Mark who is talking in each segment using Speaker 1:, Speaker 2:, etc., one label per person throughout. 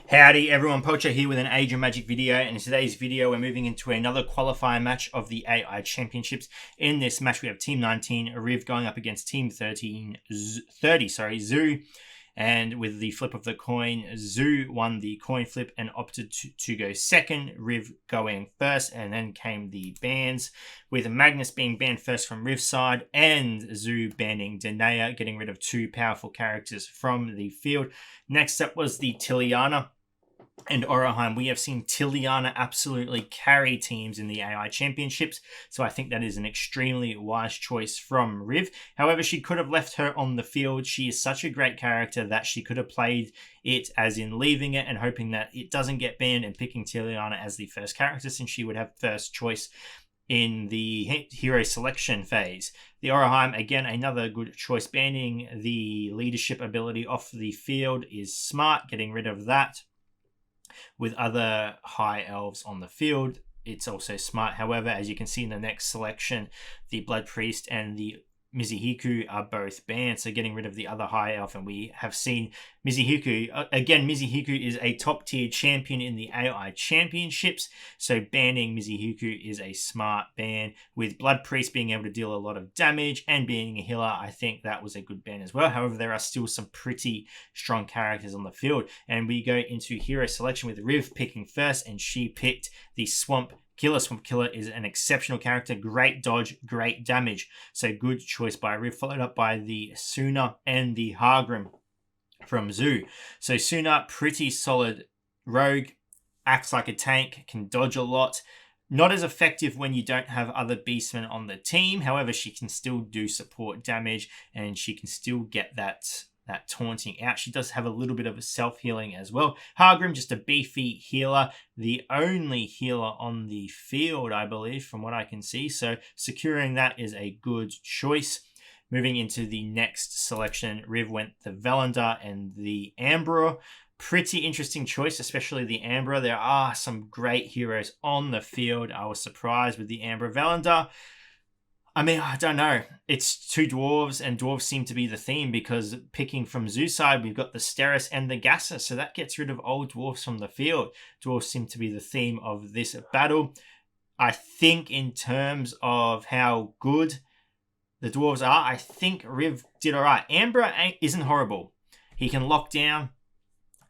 Speaker 1: Howdy everyone, Poacher here with an Age of Magic video, and in today's video we're moving into another qualifier match of the AI Championships. In this match we have Team 19, Rhiv going up against Team 30, Zoo, and with the flip of the coin, Zoo won the coin flip and opted to go second, Rhiv going first, and then came the bans, with Magnus being banned first from Rhiv's side, and Zoo banning Danae, getting rid of two powerful characters from the field. Next up was the Tiliana and Oraheim. We have seen Tiliana absolutely carry teams in the AI Championships, so I think that is an extremely wise choice from Rhiv. However, she could have left her on the field. She is such a great character that she could have played it as in leaving it and hoping that it doesn't get banned and picking Tiliana as the first character, since she would have first choice in the hero selection phase. The Oraheim, again, another good choice. Banning the leadership ability off the field is smart, getting rid of that. With other high elves on the field, it's also smart. However, as you can see in the next selection, the Blood Priest and the Mizuhiku are both banned, so getting rid of the other high elf, and we have seen Mizuhiku. Again, Mizuhiku is a top tier champion in the AI Championships, so banning Mizuhiku is a smart ban. With Blood Priest being able to deal a lot of damage and being a healer, I think that was a good ban as well. However, there are still some pretty strong characters on the field, and we go into hero selection with Rhiv picking first, and she picked the Swamp Killer. Swamp Killer is an exceptional character, great dodge, great damage. So good choice by Rhiv, followed up by the Suna and the Hargrim from Zoo. So Suna, pretty solid rogue, acts like a tank, can dodge a lot. Not as effective when you don't have other beastmen on the team. However, she can still do support damage and she can still get that taunting out. She does have a little bit of a self-healing as well. Hargrim, just a beefy healer. The only healer on the field, I believe, from what I can see. So securing that is a good choice. Moving into the next selection, Rhiv went the Velander and the Ambra. Pretty interesting choice, especially the Ambra. There are some great heroes on the field. I was surprised with the Ambra. Velander, I mean, I don't know. It's two dwarves, and dwarves seem to be the theme, because picking from Zeus side, we've got the Steris and the Gasser, so that gets rid of old dwarves from the field. Dwarves seem to be the theme of this battle. I think in terms of how good the dwarves are, I think Rhiv did all right. Ambra isn't horrible. He can lock down.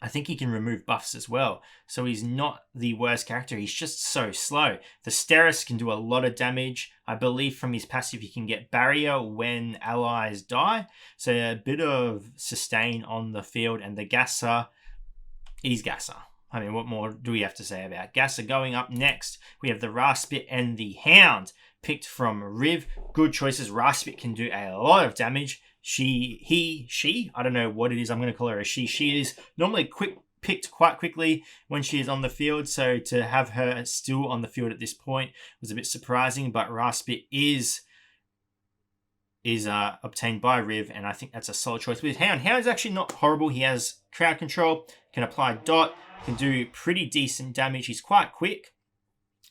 Speaker 1: I think he can remove buffs as well. So he's not the worst character. He's just so slow. The Steris can do a lot of damage. I believe from his passive he can get barrier when allies die. So a bit of sustain on the field. And the Gasser, he's Gasser. I mean, what more do we have to say about Gasser? Going up next, we have the Raspit and the Hound, picked from Rhiv. Good choices. Raspit can do a lot of damage. She, I don't know what it is. I'm going to call her a she. She is normally picked quite quickly when she is on the field. So to have her still on the field at this point was a bit surprising. But Raspit is obtained by Rhiv, and I think that's a solid choice. With Hound is actually not horrible. He has crowd control, can apply dot, can do pretty decent damage. He's quite quick.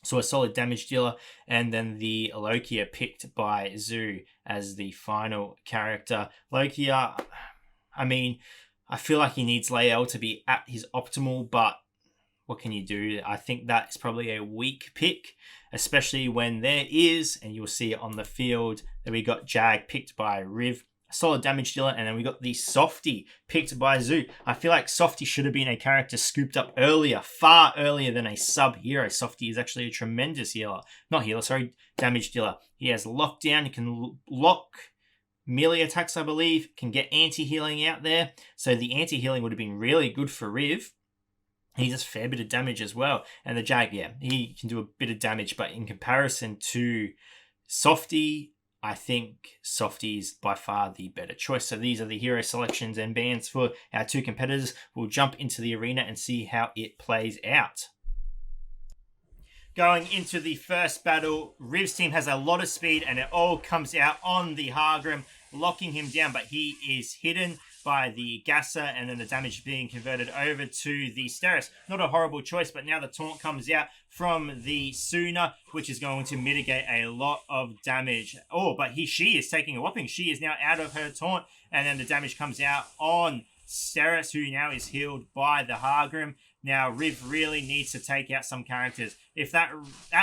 Speaker 1: So a solid damage dealer. And then the Lokia, picked by Zoo as the final character. Lokia, I mean, I feel like he needs Lael to be at his optimal, but what can you do? I think that is probably a weak pick, especially when there is, and you'll see it on the field, that we got Jag picked by Rhiv, a solid damage dealer, and then we got the Softy picked by Zoo. I feel like Softy should have been a character scooped up earlier, far earlier than a sub-hero. Softy is actually a tremendous damage dealer. He has lockdown, he can lock melee attacks, I believe, can get anti-healing out there. So the anti-healing would have been really good for Rhiv. He does a fair bit of damage as well. And the Jag, yeah, he can do a bit of damage, but in comparison to Softy, I think Softy is by far the better choice. So these are the hero selections and bans for our two competitors. We'll jump into the arena and see how it plays out. Going into the first battle, Rhiv's team has a lot of speed, and it all comes out on the Hargrim, locking him down, but he is hidden by the Gasser, and then the damage being converted over to the Steris. Not a horrible choice, but now the taunt comes out from the Suna, which is going to mitigate a lot of damage. Oh, but she is taking a whopping. She is now out of her taunt, and then the damage comes out on Steris, who now is healed by the Hargrim. Now, Rhiv really needs to take out some characters. If that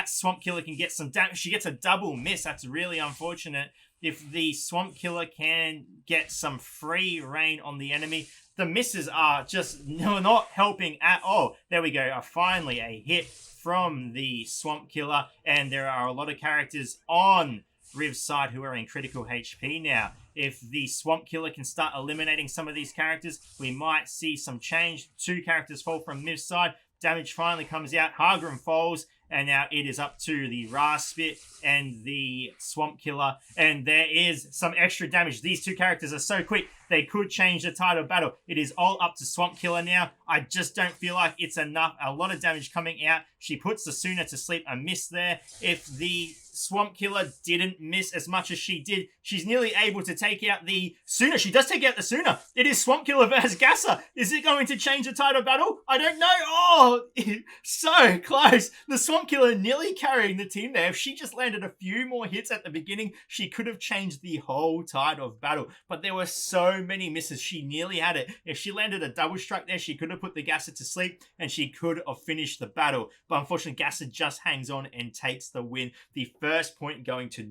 Speaker 1: Swamp Killer can get some damage, she gets a double miss. That's really unfortunate. If the Swamp Killer can get some free reign on the enemy, the misses are just not helping at all. There we go. Finally, a hit from the Swamp Killer, and there are a lot of characters on Rhiv's side who are in critical HP now. If the Swamp Killer can start eliminating some of these characters, we might see some change. 2 characters fall from Rhiv's side. Damage finally comes out. Hargrim falls, and now it is up to the Raspit and the Swamp Killer. And there is some extra damage. These 2 characters are so quick, they could change the tide of battle. It is all up to Swamp Killer now. I just don't feel like it's enough. A lot of damage coming out. She puts the Sooner to sleep. A miss there. If the Swamp Killer didn't miss as much as she did, she's nearly able to take out the Sooner. She does take out the Sooner. It is Swamp Killer versus Gasser. Is it going to change the tide of battle? I don't know. Oh, so close. The Swamp Killer nearly carrying the team there. If she just landed a few more hits at the beginning, she could have changed the whole tide of battle. But there were so many misses. She nearly had it. If she landed a double strike there, she could have put the Gasser to sleep and she could have finished the battle. But unfortunately, Gasser just hangs on and takes the win. The first point going to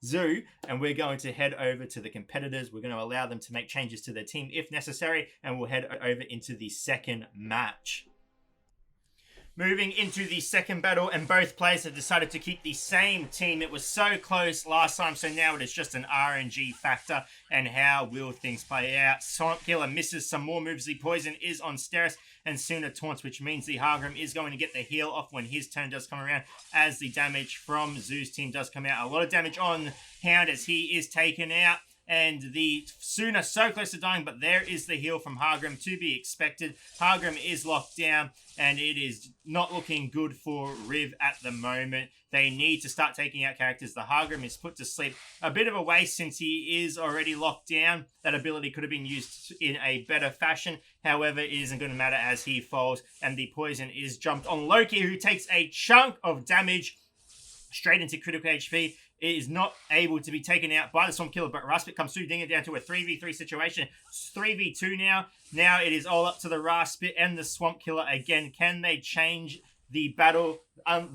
Speaker 1: Zoo, and we're going to head over to the competitors. We're going to allow them to make changes to their team if necessary, and we'll head over into the second match. Moving into the second battle, and both players have decided to keep the same team. It was so close last time, so now it is just an RNG factor. And how will things play out? Swamp Killer misses some more moves. The poison is on Steris, and Sooner taunts, which means the Hargrim is going to get the heal off when his turn does come around, as the damage from Zoo's team does come out. A lot of damage on Hound as he is taken out. And the Sooner so close to dying, but there is the heal from Hargrim to be expected. Hargrim is locked down, and it is not looking good for Rhiv at the moment. They need to start taking out characters. The Hargrim is put to sleep. A bit of a waste since he is already locked down. That ability could have been used in a better fashion. However, it isn't going to matter as he falls, and the poison is jumped on Loki, who takes a chunk of damage straight into critical HP. It is not able to be taken out by the Swamp Killer, but Raspit comes through, dinging it down to a 3v3 situation. It's 3v2 now. Now it is all up to the Raspit and the Swamp Killer again. Can they change the battle?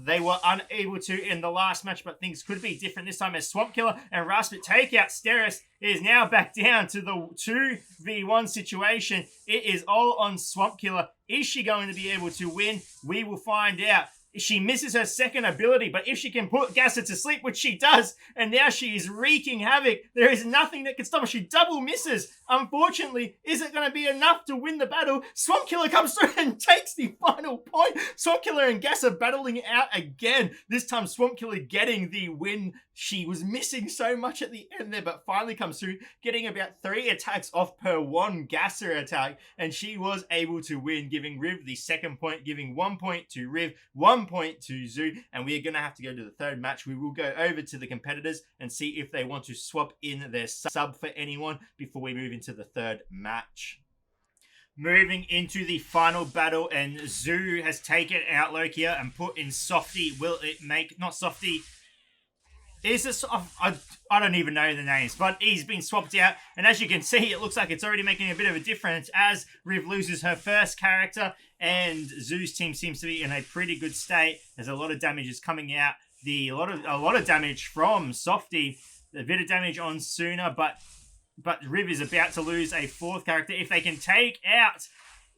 Speaker 1: They were unable to in the last match, but things could be different this time as Swamp Killer and Raspit take out Steris. It is now back down to the 2v1 situation. It is all on Swamp Killer. Is she going to be able to win? We will find out. She misses her second ability, but if she can put Gasser to sleep, which she does, and now she is wreaking havoc, there is nothing that can stop her. She double misses. Unfortunately, isn't going to be enough to win the battle. Swamp Killer comes through and takes the final point. Swamp Killer and Gasser battling it out again. This time, Swamp Killer getting the win. She was missing so much at the end there, but finally comes through, getting about 3 attacks off per 1 Gasser attack, and she was able to win, giving Rhiv the second point, giving 1 point to Rhiv, 1 point to Zoo, and we're going to have to go to the third match. We will go over to the competitors and see if they want to swap in their sub for anyone before we move into the third match. Moving into the final battle, and Zoo has taken out Lokia and put in Softy. Will it make... Not Softy... Is this... I don't even know the names, but he's been swapped out. And as you can see, it looks like it's already making a bit of a difference as Rhiv loses her first character. And Zoo's team seems to be in a pretty good state. There's a lot of damage is coming out. A lot of damage from Softy. A bit of damage on Sooner, but Rhiv is about to lose a 4th character. If they can take out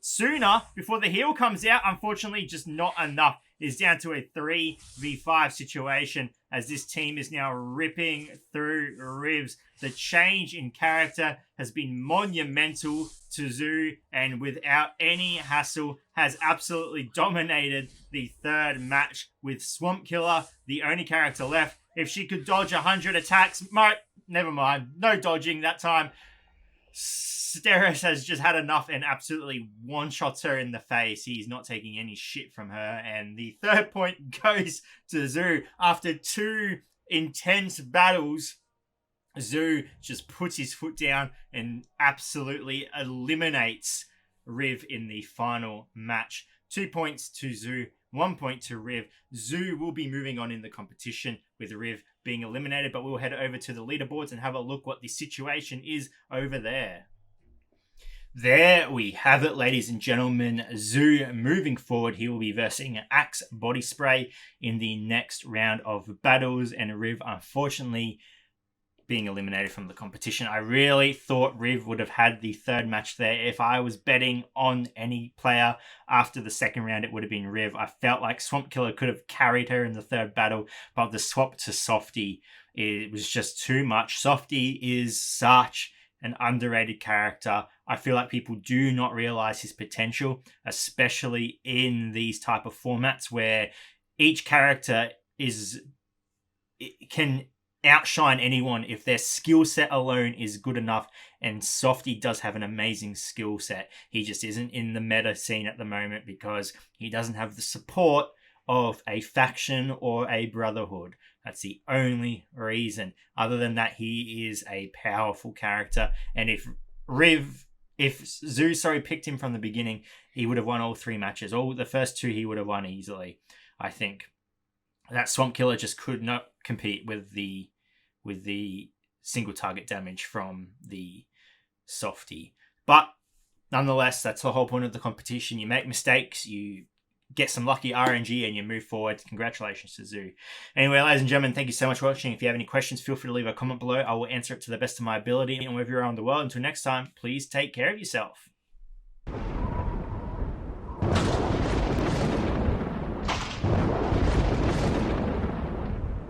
Speaker 1: Sooner before the heal comes out, unfortunately, just not enough. Is down to a 3v5 situation as this team is now ripping through Rhivs. The change in character has been monumental to Zoo, and without any hassle has absolutely dominated the third match with Swamp Killer, the only character left. If she could dodge 100 attacks, never mind, no dodging that time. Steris has just had enough and absolutely one-shots her in the face. He's not taking any shit from her. And the third point goes to Zoo. After 2 intense battles, Zoo just puts his foot down and absolutely eliminates Rhiv in the final match. 2 points to Zoo, 1 point to Rhiv. Zoo will be moving on in the competition with Rhiv being eliminated, but we'll head over to the leaderboards and have a look what the situation is over there. There we have it, ladies and gentlemen. Zoo moving forward, he will be versing Axe Body Spray in the next round of battles, and Rhiv, unfortunately, being eliminated from the competition. I really thought Rhiv would have had the third match there. If I was betting on any player after the second round, it would have been Rhiv. I felt like Swamp Killer could have carried her in the third battle, but the swap to Softy, it was just too much. Softy is such an underrated character. I feel like people do not realize his potential, especially in these type of formats where each character can outshine anyone if their skill set alone is good enough. And Softy does have an amazing skill set. He just isn't in the meta scene at the moment because he doesn't have the support of a faction or a brotherhood. That's the only reason. Other than that, he is a powerful character. And if Zoo picked him from the beginning, he would have won all three matches. All the first two he would have won easily, I think. That Swamp Killer just could not compete with the single target damage from the Softy. But nonetheless, that's the whole point of the competition. You make mistakes, you get some lucky RNG, and you move forward. Congratulations to Zoo. Anyway, ladies and gentlemen, thank you so much for watching. If you have any questions, feel free to leave a comment below. I will answer it to the best of my ability. And wherever you're around the world, until next time, please take care of yourself.